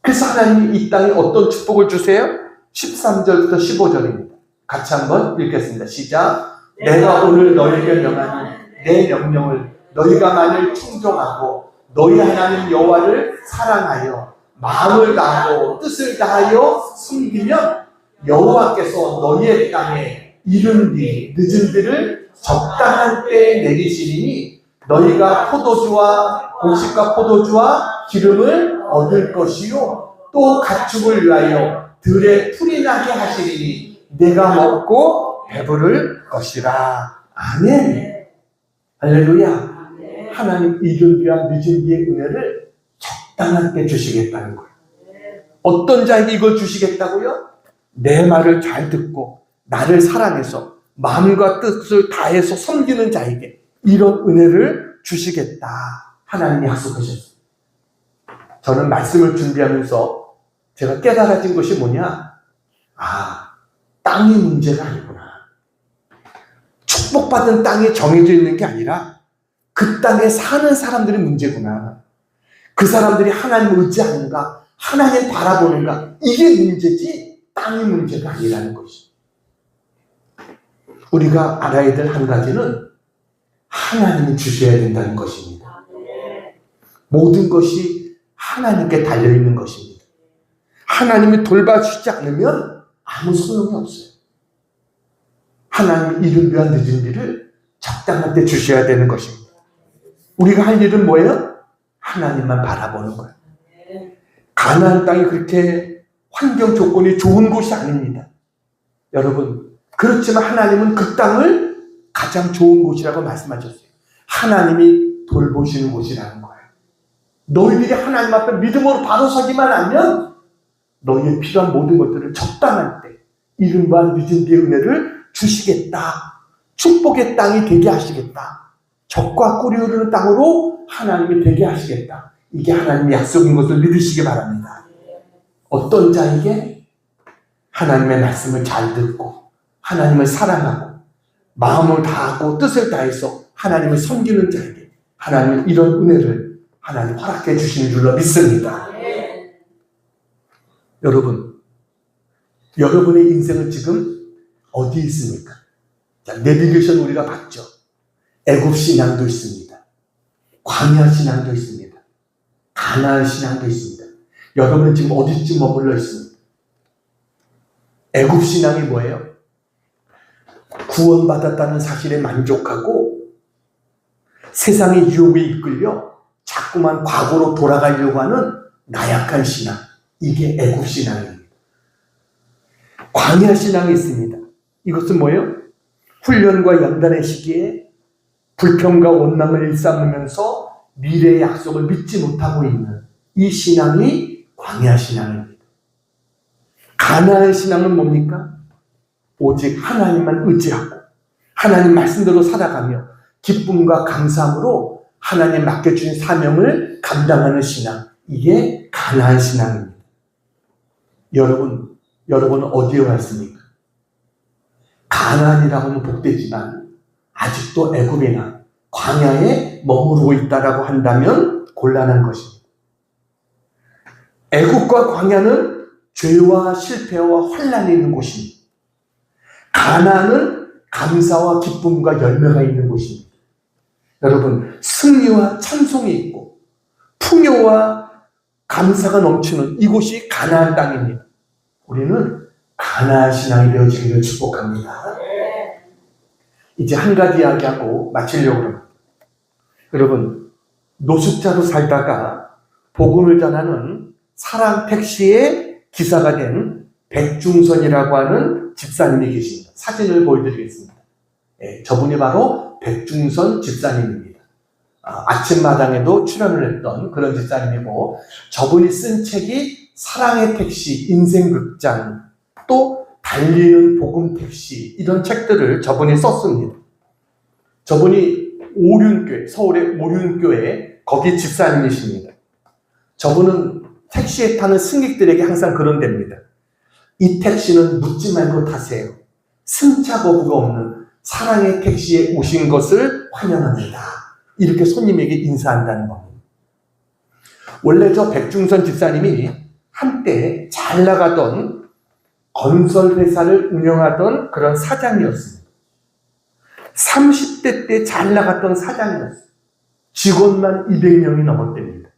그래서 하나님이 이 땅에 어떤 축복을 주세요? 13절부터 15절입니다. 같이 한번 읽겠습니다. 시작. 내가 오늘 너에게 명하는 내 명령을 너희가 만일 충종하고 너희 하나님 여호와를 사랑하여 마음을 다하고 뜻을 다하여 숨기면 여호와께서 너희의 땅에 이른 비 늦은 비를 적당한 때에 내리시리니 너희가 포도주와 곡식과 포도주와 기름을 얻을 것이요 또 가축을 위하여 들에 풀이 나게 하시리니 내가 먹고 배부를 것이라. 아멘. 할렐루야. 하나님 이른 비와 늦은 비의 은혜를 적당한 때 주시겠다는 거예요. 어떤 자에게 이걸 주시겠다고요? 내 말을 잘 듣고 나를 사랑해서 마음과 뜻을 다해서 섬기는 자에게 이런 은혜를 주시겠다. 하나님이 약속하셨어요. 저는 말씀을 준비하면서 제가 깨달아진 것이 뭐냐? 땅이 문제가 아니구나. 축복받은 땅이 정해져 있는 게 아니라 그 땅에 사는 사람들이 문제구나. 그 사람들이 하나님을 의지하는가, 하나님 바라보는가, 이게 문제지 땅이 문제가 아니라는 것이. 우리가 알아야 될 한 가지는 하나님이 주셔야 된다는 것입니다. 모든 것이 하나님께 달려있는 것입니다. 하나님이 돌봐주지 않으면 아무 소용이 없어요. 하나님이 이른 비와 늦은 비를 적당한 때 주셔야 되는 것입니다. 우리가 할 일은 뭐예요? 하나님만 바라보는 거예요. 가나안 땅이 그렇게 환경 조건이 좋은 곳이 아닙니다. 여러분, 그렇지만 하나님은 그 땅을 가장 좋은 곳이라고 말씀하셨어요. 하나님이 돌보시는 곳이라는 거예요. 너희들이 하나님 앞에 믿음으로 바로 서기만 하면 너희의 필요한 모든 것들을 적당한 때 이른 바 늦은 뒤의 은혜를 주시겠다. 축복의 땅이 되게 하시겠다. 적과 꿀이 흐르는 땅으로 하나님이 되게 하시겠다. 이게 하나님의 약속인 것을 믿으시기 바랍니다. 어떤 자에게 하나님의 말씀을 잘 듣고 하나님을 사랑하고 마음을 다하고 뜻을 다해서 하나님을 섬기는 자에게 하나님은 이런 은혜를 하나님 허락해 주시는 줄로 믿습니다. 여러분, 여러분의 인생은 지금 어디에 있습니까? 자, 내비게이션 우리가 봤죠. 애굽 신앙도 있습니다. 광야 신앙도 있습니다. 가나안 신앙도 있습니다. 여러분은 지금 어디쯤 머물러 있습니까? 애굽 신앙이 뭐예요? 구원받았다는 사실에 만족하고 세상의 유혹에 이끌려 자꾸만 과거로 돌아가려고 하는 나약한 신앙. 이게 애굽 신앙입니다. 광야 신앙이 있습니다. 이것은 뭐예요? 훈련과 연단의 시기에 불평과 원망을 일삼으면서 미래의 약속을 믿지 못하고 있는 이 신앙이 광야 신앙입니다. 가나안 신앙은 뭡니까? 오직 하나님만 의지하고 하나님 말씀대로 살아가며 기쁨과 감사함으로 하나님 맡겨주신 사명을 감당하는 신앙. 이게 가나안 신앙입니다. 여러분은 어디에 와 있습니까? 가나안이라고 하면 복되지만 아직도 애굽이나 광야에 머무르고 있다라고 한다면 곤란한 것입니다. 애굽과 광야는 죄와 실패와 환난이 있는 곳입니다. 가나안은 감사와 기쁨과 열매가 있는 곳입니다. 여러분, 승리와 찬송이 있고 풍요와 감사가 넘치는 이곳이 가나안 땅입니다. 우리는 가나안 신앙이 되어지기를 축복합니다. 이제 한 가지 이야기하고 마치려고 합니다. 여러분, 노숙자로 살다가 복음을 전하는 사랑 택시의 기사가 된 백중선이라고 하는 집사님이 계십니다. 사진을 보여드리겠습니다. 저분이 바로 백중선 집사님입니다. 아침마당에도 출연을 했던 그런 집사님이고, 저분이 쓴 책이 사랑의 택시, 인생극장, 또 달리는 복음 택시, 이런 책들을 저분이 썼습니다. 저분이 오륜교회, 서울의 오륜교회 거기 집사님이십니다. 저분은 택시에 타는 승객들에게 항상 그런 데입니다. 이 택시는 묻지 말고 타세요. 승차 거부가 없는 사랑의 택시에 오신 것을 환영합니다. 이렇게 손님에게 인사한다는 겁니다. 원래 저 백중선 집사님이 한때 잘 나가던 건설회사를 운영하던 그런 사장이었습니다. 30대 때 잘 나갔던 사장이었어요. 직원만 200명이 넘었답니다.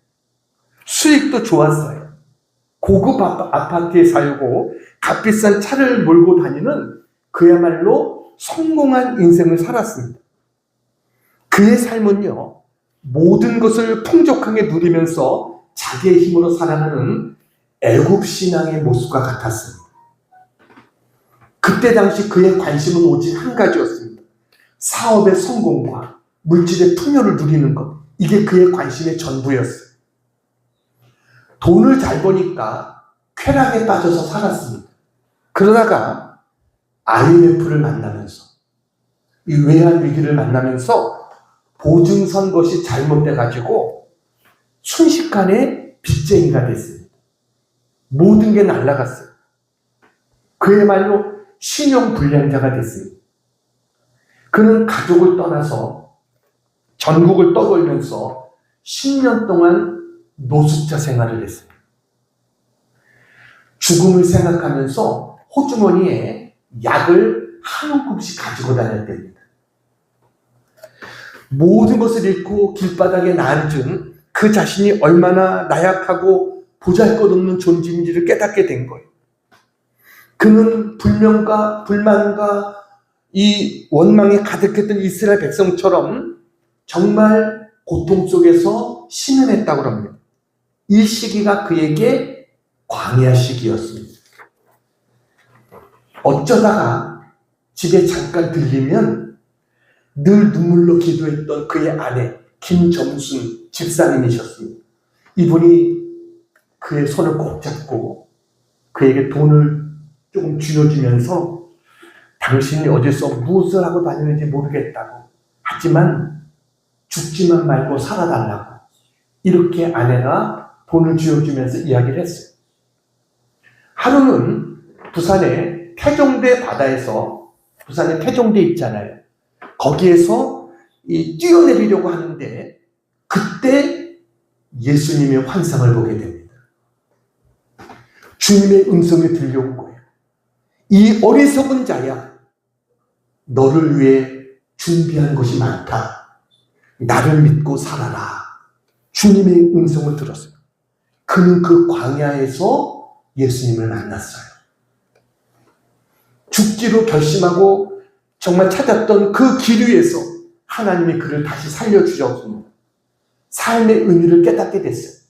수익도 좋았어요. 고급 아파트에 살고 값비싼 차를 몰고 다니는 그야말로 성공한 인생을 살았습니다. 그의 삶은요, 모든 것을 풍족하게 누리면서 자기의 힘으로 살아가는 애국신앙의 모습과 같았습니다. 그때 당시 그의 관심은 오직 한 가지였습니다. 사업의 성공과 물질의 풍요를 누리는 것, 이게 그의 관심의 전부였어요. 돈을 잘 버니까 쾌락에 빠져서 살았습니다. 그러다가 IMF를 만나면서, 이 외환 위기를 만나면서 보증선 것이 잘못돼가지고 순식간에 빚쟁이가 됐습니다. 모든 게 날아갔어요. 그야말로 신용불량자가 됐습니다. 그는 가족을 떠나서 전국을 떠돌면서 10년 동안 노숙자 생활을 했습니다. 죽음을 생각하면서 호주머니에 약을 한 움큼씩 가지고 다녔답니다. 모든 것을 잃고 길바닥에 앉은 그 자신이 얼마나 나약하고 보잘것없는 존재인지를 깨닫게 된 거예요. 그는 불명과 불만과 이 원망에 가득했던 이스라엘 백성처럼 정말 고통 속에서 신음했다고 합니다. 이 시기가 그에게 광야 시기였습니다. 어쩌다가 집에 잠깐 들리면 늘 눈물로 기도했던 그의 아내 김정순 집사님이셨습니다. 이분이 그의 손을 꼭 잡고 그에게 돈을 조금 쥐어주면서 당신이 어디서 무엇을 하고 다니는지 모르겠다고, 하지만 죽지만 말고 살아달라고, 이렇게 아내가 돈을 쥐어주면서 이야기를 했어요. 하루는 부산의 태종대 바다에서, 부산에 태종대 있잖아요. 거기에서 뛰어내리려고 하는데 그때 예수님의 환상을 보게 됩니다. 주님의 음성이 들려온 거예요. 이 어리석은 자야, 너를 위해 준비한 것이 많다. 나를 믿고 살아라. 주님의 음성을 들었어요. 그는 그 광야에서 예수님을 만났어요. 죽기로 결심하고 정말 찾았던 그 길 위에서 하나님이 그를 다시 살려주셨습니다. 삶의 의미를 깨닫게 됐어요.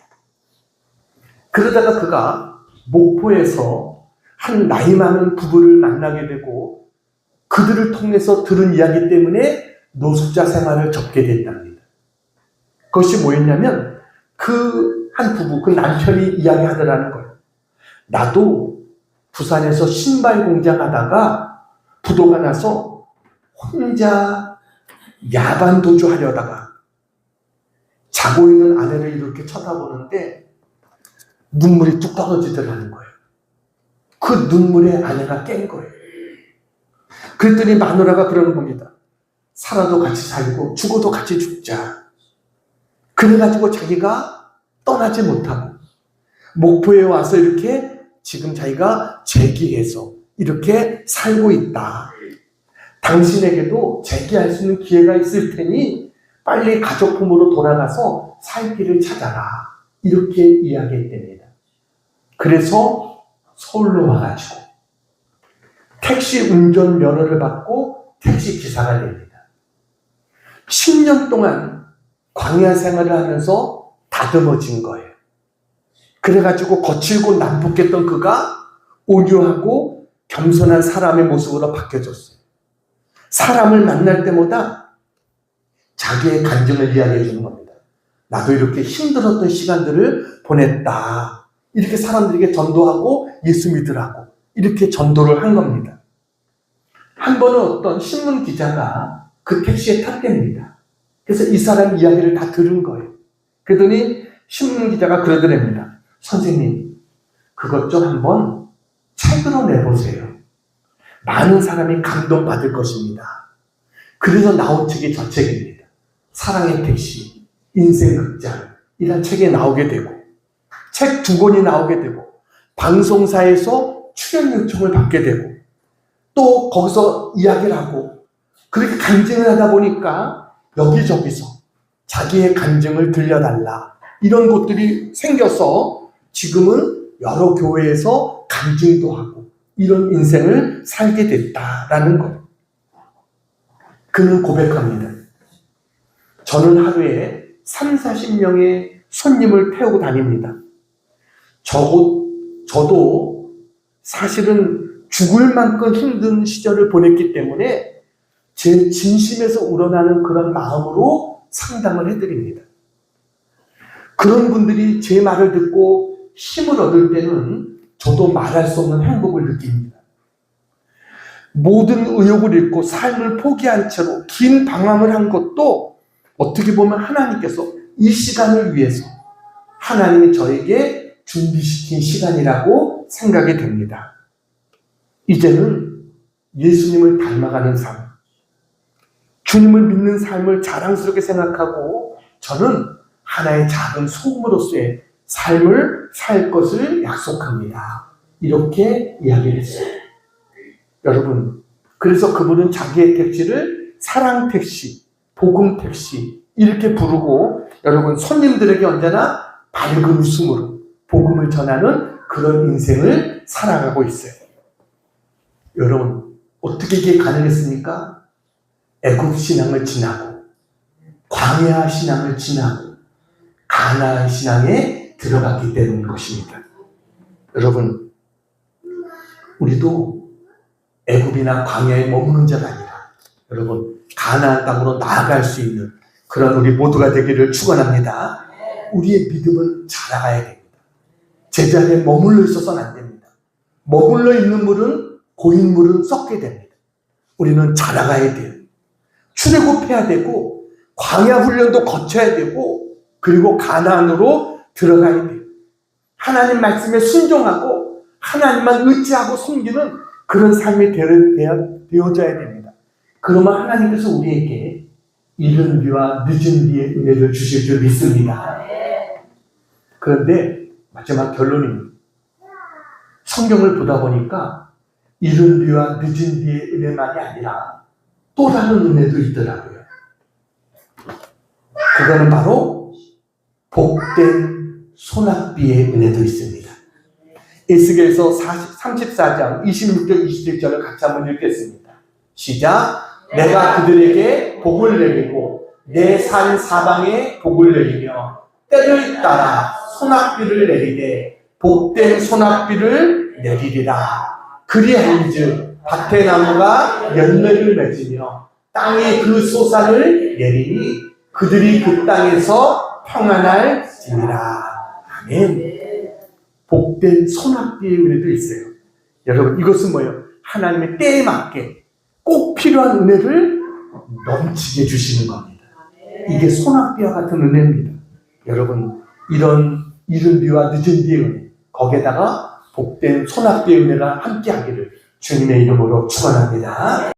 그러다가 그가 목포에서 한 나이 많은 부부를 만나게 되고 그들을 통해서 들은 이야기 때문에 노숙자 생활을 접게 됐답니다. 그것이 뭐였냐면 그 한 부부, 그 남편이 이야기하더라는 거예요. 나도 부산에서 신발 공장 하다가 부도가 나서 혼자 야반 도주하려다가 자고 있는 아내를 이렇게 쳐다보는데 눈물이 뚝 떨어지더라는 거예요. 그 눈물에 아내가 깬 거예요. 그랬더니 마누라가 그러는 겁니다. 살아도 같이 살고 죽어도 같이 죽자. 그래가지고 자기가 떠나지 못하고 목포에 와서 이렇게 지금 자기가 재기해서 이렇게 살고 있다. 당신에게도 재기할 수 있는 기회가 있을 테니 빨리 가족 품으로 돌아가서 살 길을 찾아라. 이렇게 이야기했답니다. 그래서 서울로 와가지고 택시 운전 면허를 받고 택시 기사가 됩니다. 10년 동안 광야 생활을 하면서 다듬어진 거예요. 그래가지고 거칠고 난폭했던 그가 온유하고 겸손한 사람의 모습으로 바뀌어졌어요. 사람을 만날 때마다 자기의 간증을 이야기해 주는 겁니다. 나도 이렇게 힘들었던 시간들을 보냈다. 이렇게 사람들에게 전도하고 예수 믿으라고 이렇게 전도를 한 겁니다. 한 번은 어떤 신문 기자가 그 택시에 탔답니다. 그래서 이 사람 이야기를 다 들은 거예요. 그러더니 신문 기자가 그러더랍니다. 선생님, 그것 좀 한번 책으로 내보세요. 많은 사람이 감동받을 것입니다. 그래서 나온 책이 저 책입니다. 사랑의 택시, 인생 극장 이런 책에 나오게 되고 책 2권이 나오게 되고 방송사에서 출연 요청을 받게 되고 또 거기서 이야기를 하고 그렇게 간증을 하다 보니까 여기저기서 자기의 간증을 들려달라 이런 곳들이 생겨서 지금은 여러 교회에서 간증도 하고 이런 인생을 살게 됐다라는 거예요. 그는 고백합니다. 저는 하루에 30-40명의 손님을 태우고 다닙니다. 저도 사실은 죽을 만큼 힘든 시절을 보냈기 때문에 제 진심에서 우러나는 그런 마음으로 상담을 해드립니다. 그런 분들이 제 말을 듣고 힘을 얻을 때는 저도 말할 수 없는 행복을 느낍니다. 모든 의욕을 잃고 삶을 포기한 채로 긴 방황을 한 것도 어떻게 보면 하나님께서 이 시간을 위해서 하나님이 저에게 준비시킨 시간이라고 생각이 됩니다. 이제는 예수님을 닮아가는 삶, 주님을 믿는 삶을 자랑스럽게 생각하고 저는 하나의 작은 소금으로서의 삶을 살 것을 약속합니다. 이렇게 이야기를 했어요. 여러분, 그래서 그분은 자기의 택시를 사랑 택시, 복음 택시 이렇게 부르고 여러분 손님들에게 언제나 밝은 웃음으로 복음을 전하는 그런 인생을 살아가고 있어요. 여러분, 어떻게 이게 가능했습니까? 애굽 신앙을 지나고 광야 신앙을 지나고 가나안 신앙에 들어갔기 때문인 것입니다. 여러분, 우리도 애굽이나 광야에 머무는 자가 아니라 여러분 가나안 땅으로 나아갈 수 있는 그런 우리 모두가 되기를 축원합니다. 우리의 믿음은 자라가야 됩니다. 제자리에 머물러 있어서는 안 됩니다. 머물러 있는 물은 고인 물은 썩게 됩니다. 우리는 자라가야 돼요. 출애굽해야 되고 광야 훈련도 거쳐야 되고 그리고 가나안으로 들어가야 돼요. 하나님 말씀에 순종하고 하나님만 의지하고 섬기는 그런 삶이 되어져야 됩니다. 그러면 하나님께서 우리에게 이른 뒤와 늦은 뒤의 은혜를 주실 줄 믿습니다. 그런데 마지막 결론입니다. 성경을 보다 보니까 이른 뒤와 늦은 뒤의 은혜만이 아니라 또 다른 은혜도 있더라고요. 그거는 바로 복된 소낙비의 은혜도 있습니다. 에스겔서 34장 26절 27절을 같이 한번 읽겠습니다. 시작. 내가 그들에게 복을 내리고 내 산 사방에 복을 내리며 때를 따라 소낙비를 내리되 복된 소낙비를 내리리라. 그리하인즉 밭의 나무가 열매를 맺으며 땅이 그 소산을 내리니 그들이 그 땅에서 평안할지니라. 아멘. 복된 소낙비의 은혜도 있어요. 여러분, 이것은 뭐예요? 하나님의 때에 맞게 꼭 필요한 은혜를 넘치게 주시는 겁니다. 이게 소낙비와 같은 은혜입니다. 여러분, 이런 이른 뒤와 늦은 뒤의 은혜, 거기에다가 복된 소낙비의 은혜가 함께 하기를 주님의 이름으로 축원합니다.